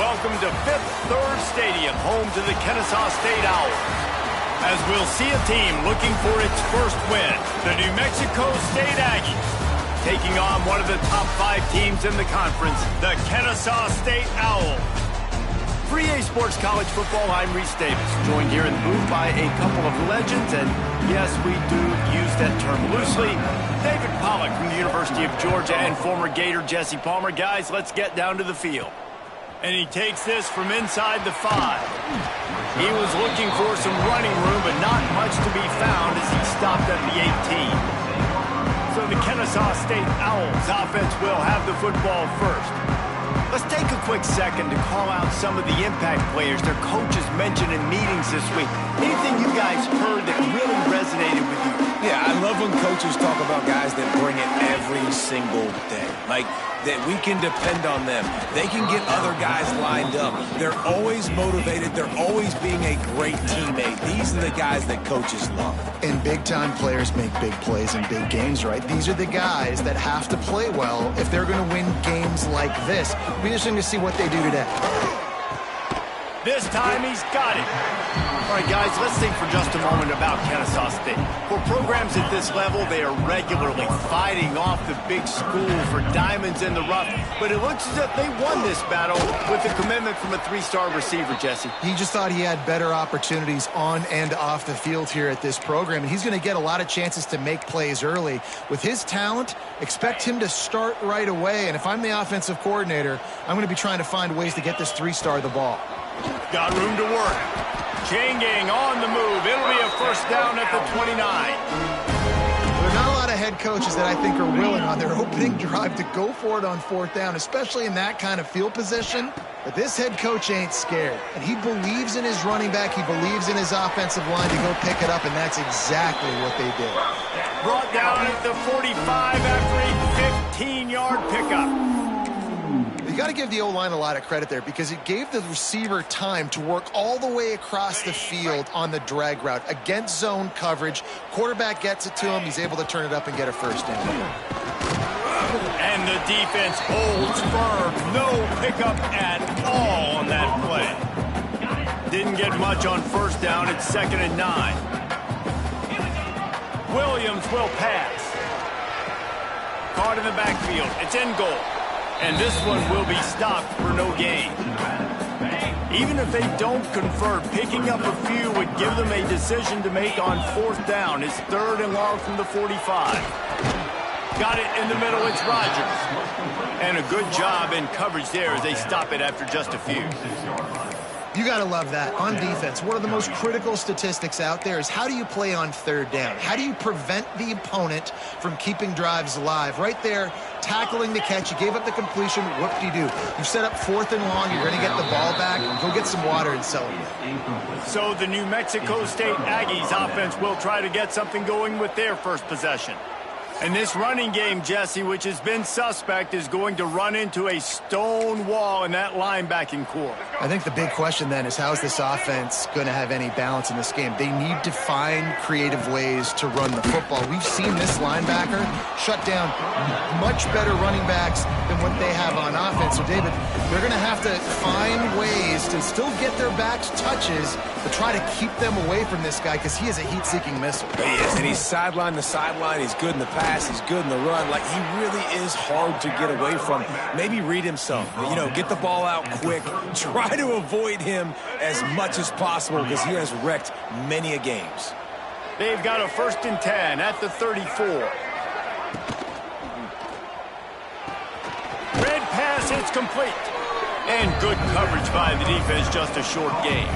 welcome to Fifth Third Stadium, home to the Kennesaw State Owls. As we'll see a team looking for its first win, the New Mexico State Aggies, taking on one of the top 5 teams in the conference, the Kennesaw State Owls. For EA Sports College Football, I'm Reese Davis, joined here in the booth by a couple of legends, and yes, we do use that term loosely. David Pollack from the University of Georgia and former Gator Jesse Palmer. Guys, let's get down to the field. And he takes this from inside the 5. He was looking for some running room, but not much to be found as he stopped at the 18. So the Kennesaw State Owls offense will have the football first. Let's take a quick second to call out some of the impact players their coaches mentioned in meetings this week. Anything you guys heard that really resonated with you? Yeah, I love when coaches talk about guys that bring it every single day. Like, that we can depend on them. They can get other guys lined up. They're always motivated. They're always being a great teammate. These are the guys that coaches love. And big-time players make big plays in big games, right? These are the guys that have to play well if they're going to win games like this. Be interesting to see what they do today. This time he's got it. All right, guys, let's think for just a moment about Kennesaw State. For programs at this level, they are regularly fighting off the big school for diamonds in the rough. But it looks as if they won this battle with a commitment from a 3-star receiver, Jesse. He just thought he had better opportunities on and off the field here at this program. And he's going to get a lot of chances to make plays early. With his talent, expect him to start right away. And if I'm the offensive coordinator, I'm going to be trying to find ways to get this 3-star the ball. Got room to work. Chain gang on the move. It'll be a first down at the 29. There are not a lot of head coaches that I think are willing on their opening drive to go for it on 4th down, especially in that kind of field position. But this head coach ain't scared. And he believes in his running back. He believes in his offensive line to go pick it up, and that's exactly what they did. Brought down at the 45 after a 15-yard pickup. You got to give the O-line a lot of credit there because it gave the receiver time to work all the way across the field on the drag route against zone coverage. Quarterback gets it to him. He's able to turn it up and get a first down. And the defense holds firm. No pickup at all on that play. Didn't get much on first down. It's 2nd and 9. Williams will pass. Caught in the backfield. It's in goal. And this one will be stopped for no gain. Even if they don't convert, picking up a few would give them a decision to make on 4th down. It's 3rd and long from the 45. Got it in the middle. It's Rogers. And a good job in coverage there as they stop it after just a few. You got to love that. On defense, one of the most critical statistics out there is how do you play on 3rd down? How do you prevent the opponent from keeping drives alive? Right there, tackling the catch. You gave up the completion. Whoop-de-doo. You set up 4th and long. You're going to get the ball back. Go get some water and celebrate. So the New Mexico State Aggies offense will try to get something going with their first possession. And this running game, Jesse, which has been suspect, is going to run into a stone wall in that linebacking core. I think the big question then is how is this offense going to have any balance in this game? They need to find creative ways to run the football. We've seen this linebacker shut down much better running backs than what they have on offense. So, David, they're going to have to find ways to still get their backs touches, but try to keep them away from this guy because he is a heat-seeking missile. He is, and he's sideline to sideline. He's good in the pass. He's good in the run. Like, he really is hard to get away from. Maybe read himself. You know, get the ball out quick. Try to avoid him as much as possible because he has wrecked many a games. They've got a 1st and 10 at the 34. Red pass, it's complete. And good coverage by the defense, just a short gain.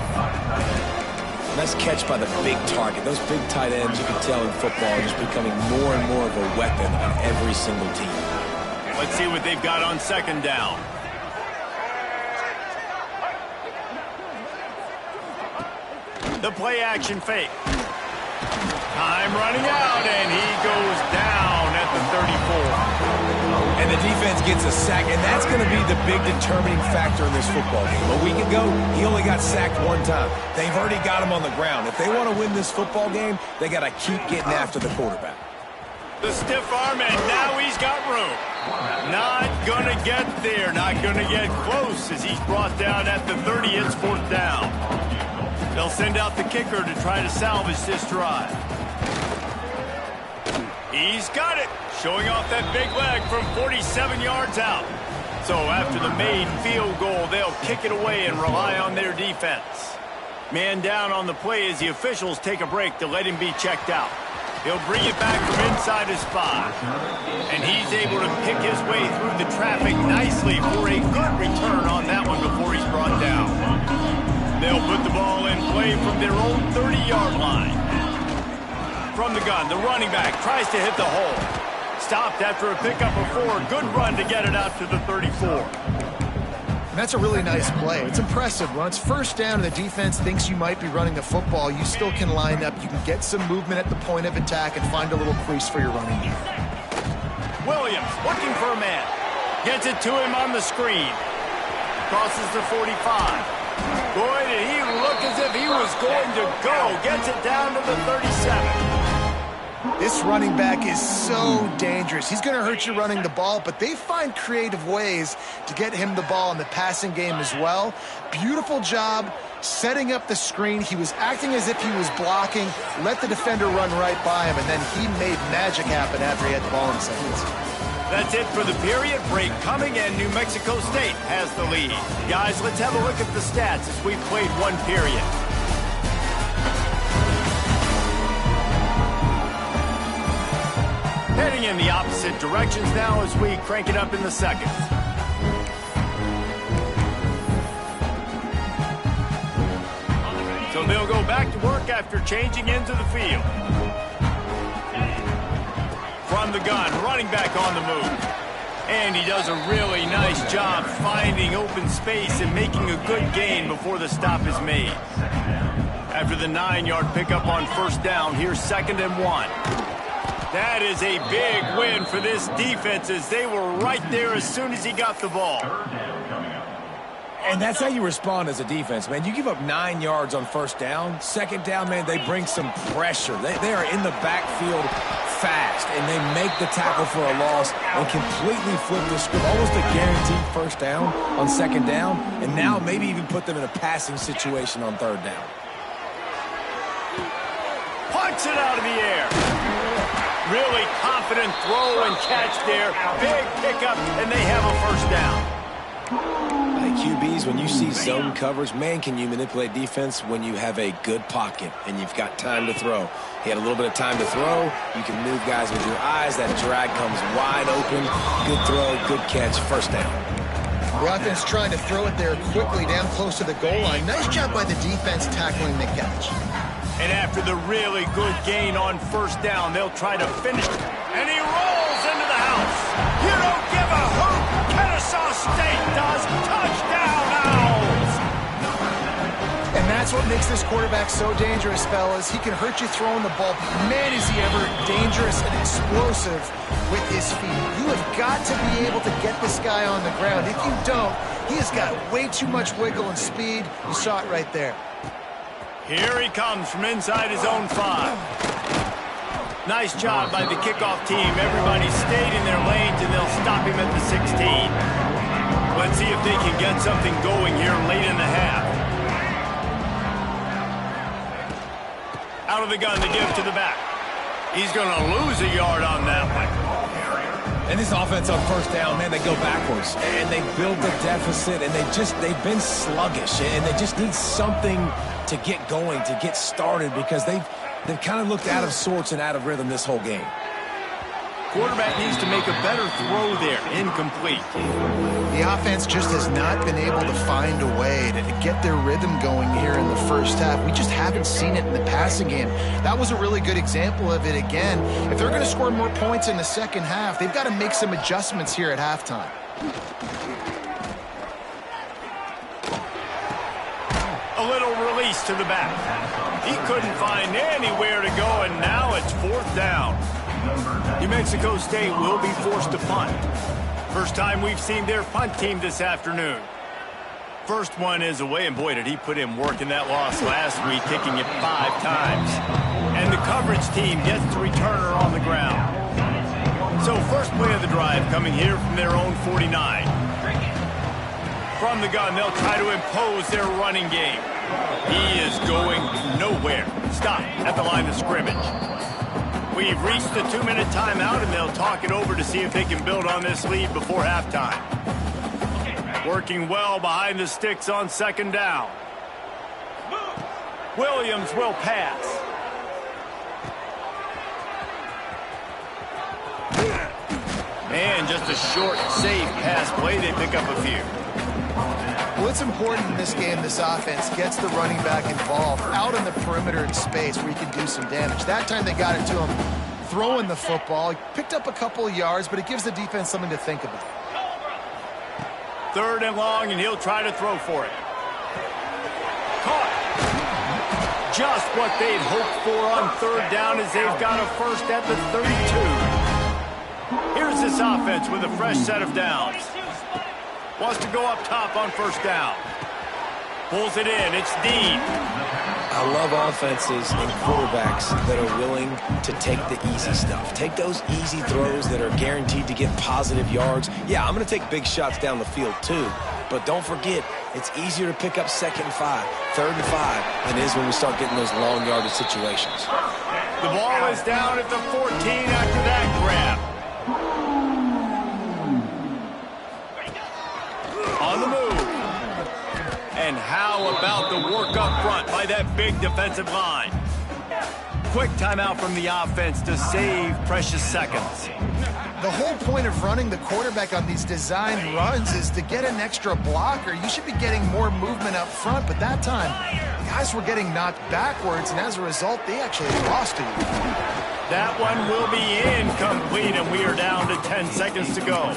Nice catch by the big target. Those big tight ends, you can tell in football, are just becoming more and more of a weapon on every single team. Let's see what they've got on 2nd down. The play action fake. Time running out, and he goes down at the 34. And the defense gets a sack, and that's going to be the big determining factor in this football game. A week ago, he only got sacked 1 time. They've already got him on the ground. If they want to win this football game, they got to keep getting after the quarterback. The stiff arm, and now he's got room. Not gonna get there, not gonna get close as he's brought down at the 30. It's 4th down. They'll send out the kicker to try to salvage this drive. He's got it, showing off that big leg from 47 yards out. So after the made field goal, they'll kick it away and rely on their defense. Man down on the play as the officials take a break to let him be checked out. He'll bring it back from inside his 5. And he's able to pick his way through the traffic nicely for a good return on that one before he's brought down. They'll put the ball in play from their own 30-yard line. From the gun, the running back tries to hit the hole. Stopped after a pickup of 4. Good run to get it out to the 34. And that's a really nice play. It's impressive. When it's 1st down and the defense thinks you might be running the football, you still can line up. You can get some movement at the point of attack and find a little crease for your running game. Williams looking for a man. Gets it to him on the screen. Crosses the 45. Boy, did he look as if he was going to go. Gets it down to the 37. This running back is so dangerous. He's going to hurt you running the ball, but they find creative ways to get him the ball in the passing game as well. Beautiful job setting up the screen. He was acting as if he was blocking, let the defender run right by him, and then he made magic happen after he had the ball in his hands. That's it for the period. Break coming, and New Mexico State has the lead. Guys, let's have a look at the stats as we've played 1 period. Heading in the opposite directions now as we crank it up in the 2nd. So they'll go back to work after changing into the field. From the gun, running back on the move. And he does a really nice job finding open space and making a good gain before the stop is made. After the 9-yard pickup on 1st down, here's 2nd and 1. That is a big win for this defense as they were right there as soon as he got the ball. And that's how you respond as a defense, man. You give up 9 yards on 1st down. 2nd down, man, they bring some pressure. They are in the backfield fast, and they make the tackle for a loss and completely flip the script. Almost a guaranteed 1st down on 2nd down, and now maybe even put them in a passing situation on 3rd down. Punts it out of the air. Really confident throw and catch there. Big pickup, and they have a 1st down. Like QBs, when you see zone coverage, man, can you manipulate defense when you have a good pocket and you've got time to throw. He had a little bit of time to throw. You can move guys with your eyes. That drag comes wide open. Good throw, good catch, 1st down. The offense trying to throw it there quickly down close to the goal line. Nice job by the defense tackling the catch. And after the really good gain on 1st down, they'll try to finish. And he rolls into the house. You don't give a hoot. Kennesaw State does. Touchdown, Owls. And that's what makes this quarterback so dangerous, fellas. He can hurt you throwing the ball. Man, is he ever dangerous and explosive with his feet. You have got to be able to get this guy on the ground. If you don't, he has got way too much wiggle and speed. You saw it right there. Here he comes from inside his own 5. Nice job by the kickoff team. Everybody stayed in their lanes, and they'll stop him at the 16. Let's see if they can get something going here late in the half. Out of the gun to give to the back. He's going to lose a yard on that one. And this offense on 1st down, man, they go backwards. And they build the deficit, and they've been sluggish. And they just need something to get going, to get started, because they've kind of looked out of sorts and out of rhythm this whole game. Quarterback needs to make a better throw there. Incomplete. The offense just has not been able to find a way to get their rhythm going here in the 1st half. We just haven't seen it in the passing game. That was a really good example of it again. If they're going to score more points in the 2nd half, they've got to make some adjustments here at halftime. A little release to the back. He couldn't find anywhere to go, and now it's 4th down. New Mexico State will be forced to punt. First time we've seen their punt team this afternoon. First one is away, and boy, did he put in work in that loss last week, kicking it 5 times. And the coverage team gets the returner on the ground. So So first play of the drive coming here from their own 49. From the gun, they'll try to impose their running game. He is going nowhere. Stop at the line of scrimmage. We've reached the 2-minute timeout, and they'll talk it over to see if they can build on this lead before halftime. Working well behind the sticks on second down. Williams will pass. And just a short, safe pass play. They pick up a few. What's important in this game, this offense gets the running back involved out on the perimeter in space where he can do some damage. That time they got it to him throwing the football. He picked up a couple of yards, but it gives the defense something to think about. 3rd and long, and he'll try to throw for it. Caught. Just what they'd hoped for on 3rd down as they've got a first at the 32. Here's this offense with a fresh set of downs. Wants to go up top on 1st down. Pulls it in. It's deep. I love offenses and quarterbacks that are willing to take the easy stuff. Take those easy throws that are guaranteed to get positive yards. Yeah, I'm going to take big shots down the field too. But don't forget, it's easier to pick up 2nd and 5, 3rd and 5 than it is when we start getting those long yardage situations. The ball is down at the 14 after that grab. On the move. And how about the work up front by that big defensive line? Quick timeout from the offense to save precious seconds. The whole point of running the quarterback on these designed runs is to get an extra blocker. You should be getting more movement up front, but that time, guys were getting knocked backwards, and as a result, they actually lost to you. That one will be incomplete, and we are down to 10 seconds to go.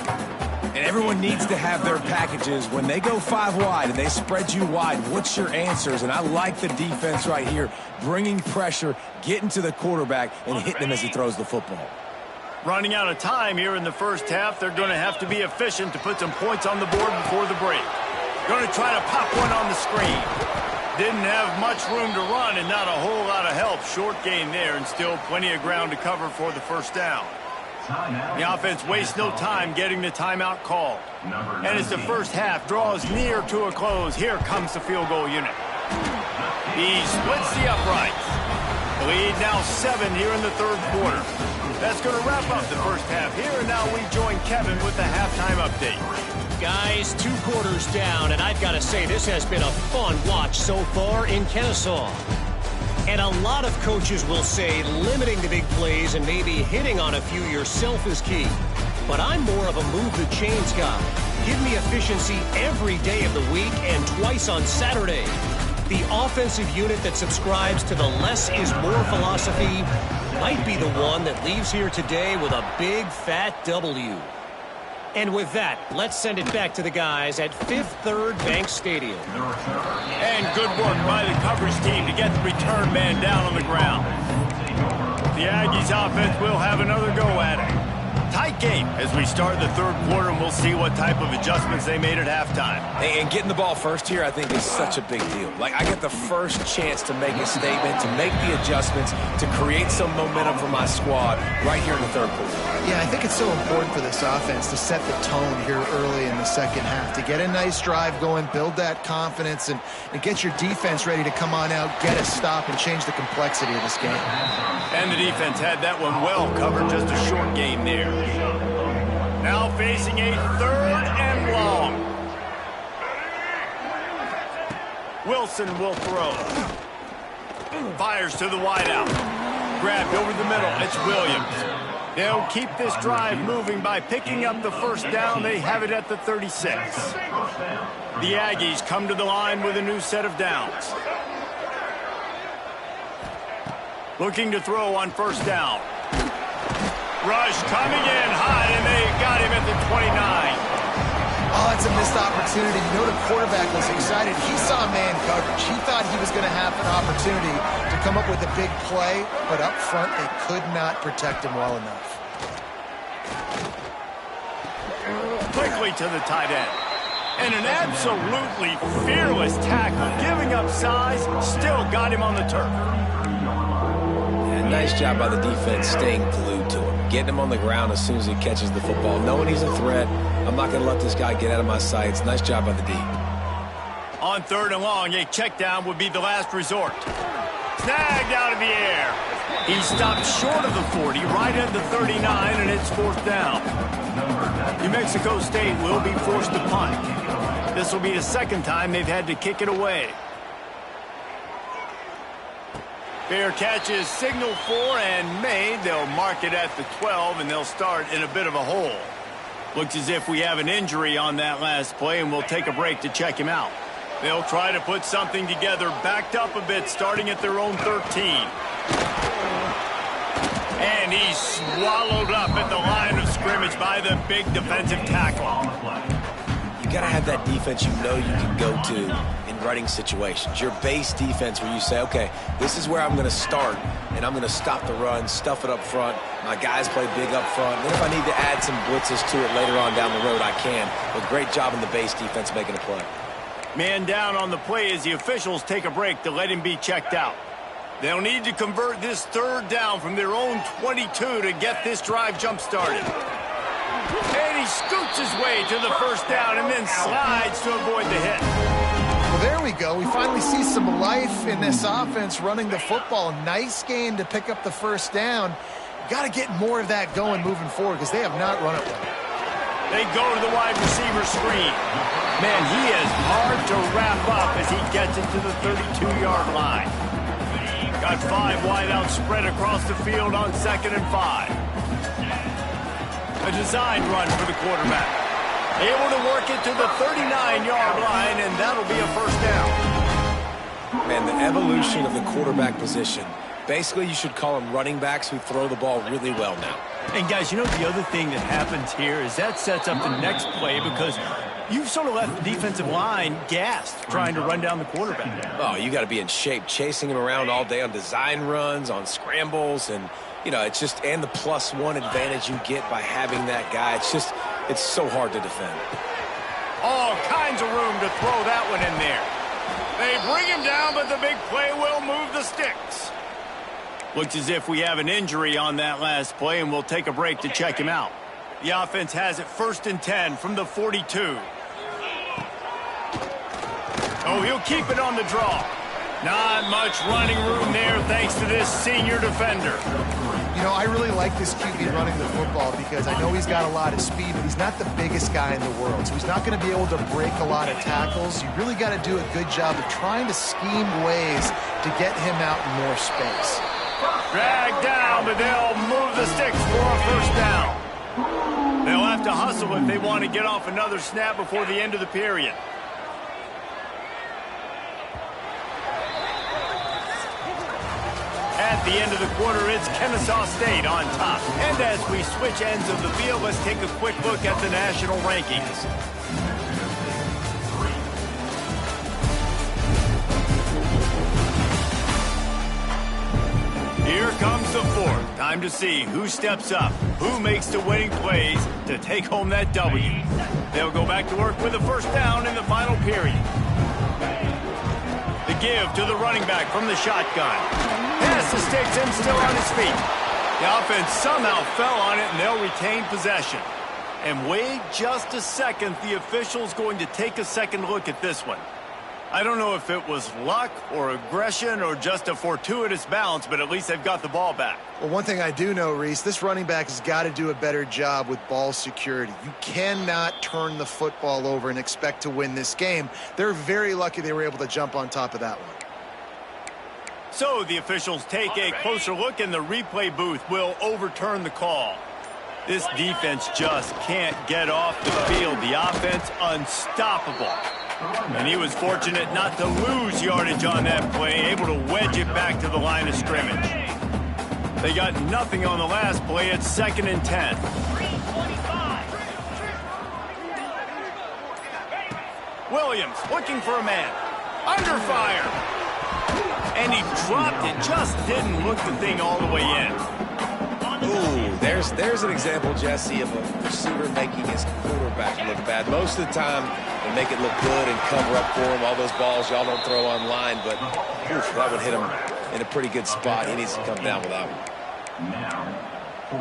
And everyone needs to have their packages. When they go 5 wide and they spread you wide, what's your answers? And I like the defense right here, bringing pressure, getting to the quarterback, and hitting him as he throws the football. Running out of time here in the first half. They're going to have to be efficient to put some points on the board before the break. Going to try to pop one on the screen. Didn't have much room to run and not a whole lot of help. Short gain there and still plenty of ground to cover for the 1st down. The offense wastes no time getting the timeout called. And as the first half draws near to a close, here comes the field goal unit. He splits the uprights. The lead now 7 here in the 3rd quarter. That's going to wrap up the first half here, and now we join Kevin with the halftime update. Guys, 2 quarters down, and I've got to say this has been a fun watch so far in Kennesaw. And a lot of coaches will say limiting the big plays and maybe hitting on a few yourself is key. But I'm more of a move the chains guy. Give me efficiency every day of the week and twice on Saturday. The offensive unit that subscribes to the less is more philosophy might be the one that leaves here today with a big fat W. And with that, let's send it back to the guys at Fifth Third Bank Stadium. And good work by the coverage team to get the return man down on the ground. The Aggies offense will have another go at it. Tight game as we start the 3rd quarter, and we'll see what type of adjustments they made at halftime. And getting the ball first here, I think, is such a big deal. Like, I get the first chance to make a statement, to make the adjustments, to create some momentum for my squad right here in the 3rd quarter. Yeah, I think it's so important for this offense to set the tone here early in the 2nd half, to get a nice drive going, build that confidence, and get your defense ready to come on out, get a stop, and change the complexity of this game. And the defense had that one well covered, just a short gain there. Now facing a 3rd and long. Wilson will throw. Fires to the wideout. Grabbed over the middle. It's Williams. They'll keep this drive moving by picking up the 1st down. They have it at the 36. The Aggies come to the line with a new set of downs. Looking to throw on 1st down. Rush coming in high, and they got him at the 29. Oh, it's a missed opportunity. You know, the quarterback was excited. He saw man coverage. He thought he was going to have an opportunity to come up with a big play, but up front, they could not protect him well enough. Quickly to the tight end. And an absolutely fearless tackle, giving up size, still got him on the turf. And nice job by the defense staying glued to him. getting him on the ground as soon as he catches the football, knowing he's a threat. I'm not going to let this guy get out of my sights. Nice job by the D. On 3rd and long, a check down would be the last resort. Snagged out of the air. He stopped short of the 40, right at the 39, and it's 4th down. New Mexico State will be forced to punt. This will be the 2nd time they've had to kick it away. Fair catch is signaled for and made. They'll mark it at the 12, and they'll start in a bit of a hole. Looks as if we have an injury on that last play, and we'll take a break to check him out. They'll try to put something together, backed up a bit, starting at their own 13. And he's swallowed up at the line of scrimmage by the big defensive tackle. You got to have that defense you know you can go to in running situations. Your base defense where you say, okay, this is where I'm going to start, and I'm going to stop the run, stuff it up front. My guys play big up front. Then if I need to add some blitzes to it later on down the road, I can. But great job in the base defense making a play. Man down on the play as the officials take a break to let him be checked out. They'll need to convert this 3rd down from their own 22 to get this drive jump-started. And he scoots his way to the 1st down and then slides to avoid the hit. Well, there we go. We finally see some life in this offense running the football. Nice game to pick up the 1st down. Got to get more of that going moving forward because they have not run it well. They go to the wide receiver screen. Man, he is hard to wrap up as he gets it to the 32-yard line. Got 5 wide out spread across the field on 2nd and 5. A design run for the quarterback. Able to work it to the 39-yard line, and that'll be a 1st down. Man, the evolution of the quarterback position. Basically, you should call them running backs who throw the ball really well now. And, guys, you know the other thing that happens here is that sets up the next play because you've sort of left the defensive line gassed trying to run down the quarterback. Oh, you got to be in shape, chasing him around all day on design runs, on scrambles, and, you know, it's just, and the +1 advantage you get by having that guy. It's so hard to defend. All kinds of room to throw that one in there. They bring him down, but the big play will move the sticks. Looks as if we have an injury on that last play, and we'll take a break to check him out. The offense has it 1st and 10 from the 42. Oh, he'll keep it on the draw. Not much running room there thanks to this senior defender. You know, I really like this QB running the football because I know he's got a lot of speed, but he's not the biggest guy in the world. So he's not going to be able to break a lot of tackles. You really got to do a good job of trying to scheme ways to get him out in more space. Dragged down, but they'll move the sticks for a 1st down. They'll have to hustle if they want to get off another snap before the end of the period. At the end of the quarter, it's Kennesaw State on top. And as we switch ends of the field, let's take a quick look at the national rankings. Here comes the 4th. Time to see who steps up, who makes the winning plays to take home that W. They'll go back to work with a 1st down in the final period. The give to the running back from the shotgun. Pass to sticks and still on his feet. The offense somehow fell on it, and they'll retain possession. And wait just a second. The official's going to take a second look at this one. I don't know if it was luck or aggression or just a fortuitous bounce, but at least they've got the ball back. Well, one thing I do know, Reese, this running back has got to do a better job with ball security. You cannot turn the football over and expect to win this game. They're very lucky they were able to jump on top of that one. So the officials take a closer look, and the replay booth will overturn the call. This defense just can't get off the field. The offense unstoppable. And he was fortunate not to lose yardage on that play, able to wedge it back to the line of scrimmage. They got nothing on the last play. It's 2nd and 10. Williams looking for a man. Under fire. And he dropped it. Just didn't look the thing all the way in. Ooh, there's an example, Jesse, of a receiver making his quarterback look bad. Most of the time, they make it look good and cover up for him. All those balls y'all don't throw online, but oof, that would hit him in a pretty good spot. He needs to come down with that one.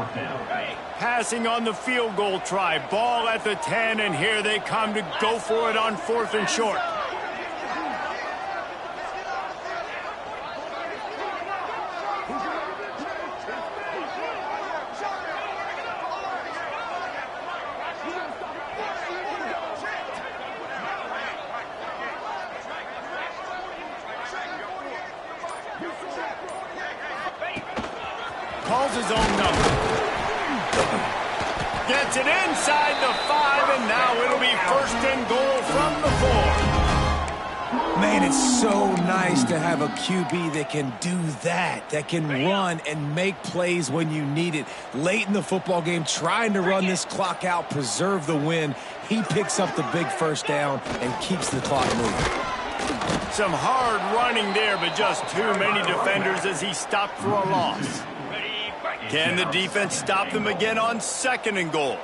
Passing on the field goal try. Ball at the 10, and here they come to go for it on 4th and short. Calls his own number. Gets it inside the 5, and now it'll be 1st and goal from the 4. Man, it's so nice to have a QB that can do that can run and make plays when you need it. Late in the football game, trying to run this clock out, preserve the win. He picks up the big 1st down and keeps the clock moving. Some hard running there, but just too many defenders as he stopped for a loss. Can the defense stop them again on 2nd and goal?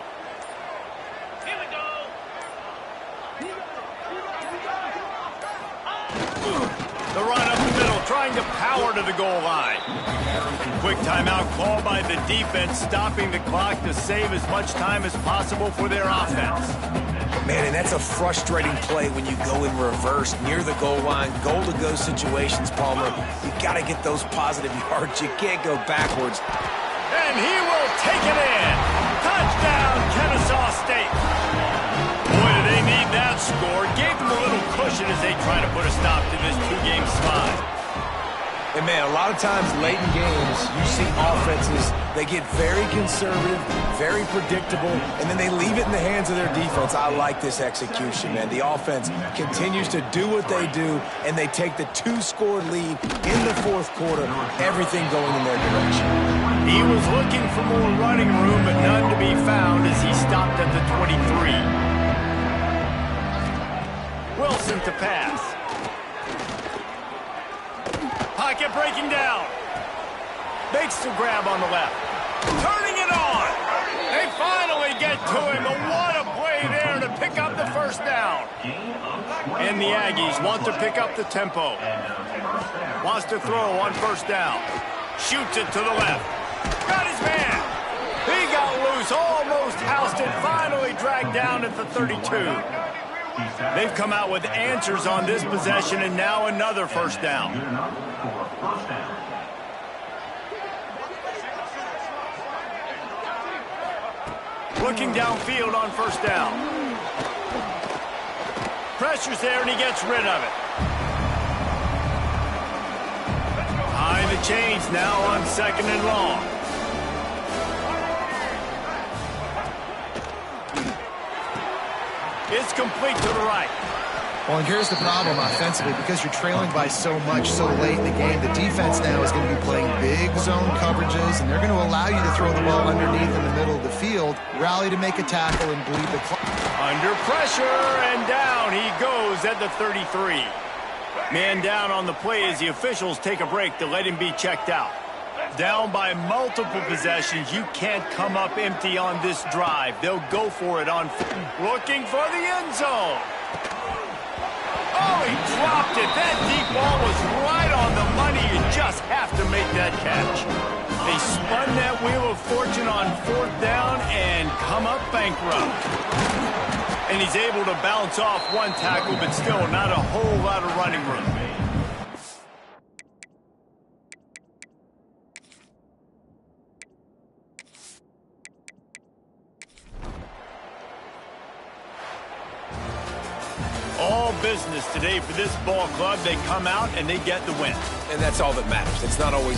The run up the middle, trying to power to the goal line. Quick timeout call by the defense, stopping the clock to save as much time as possible for their offense. Man, and that's a frustrating play when you go in reverse near the goal line, goal-to-go situations, Palmer. You got to get those positive yards. You can't go backwards. And he will take it in. Touchdown, Kennesaw State. Boy, do they need that score. Gave them a little cushion as they try to put a stop to this 2-game slide. And, man, a lot of times late in games, you see offenses, they get very conservative, very predictable, and then they leave it in the hands of their defense. I like this execution, man. The offense continues to do what they do, and they take the 2-score lead in the 4th quarter, everything going in their direction. He was looking for more running room, but none to be found as he stopped at the 23. Wilson to pass. Pocket breaking down. Makes the grab on the left. Turning it on. They finally get to him, but what a play there to pick up the 1st down. And the Aggies want to pick up the tempo. Wants to throw on 1st down. Shoots it to the left. Got his man. He got loose, almost housed it, finally dragged down at the 32. They've come out with answers on this possession, and now another 1st down. Looking downfield on 1st down. Pressure's there, and he gets rid of it. High the chains now on 2nd and long. It's complete to the right. Well, and here's the problem offensively. Because you're trailing by so much so late in the game, the defense now is going to be playing big zone coverages, and they're going to allow you to throw the ball underneath in the middle of the field, rally to make a tackle, and bleed the clock. Under pressure, and down he goes at the 33. Man down on the play as the officials take a break to let him be checked out. Down by multiple possessions. You can't come up empty on this drive. They'll go for it on looking for the end zone. Oh, he dropped it. That deep ball was right on the money. You just have to make that catch. They spun that wheel of fortune on 4th down and come up bankrupt. And he's able to bounce off one tackle, but still not a whole lot of running room. All business today for this ball club. They come out and they get the win. And that's all that matters. It's not always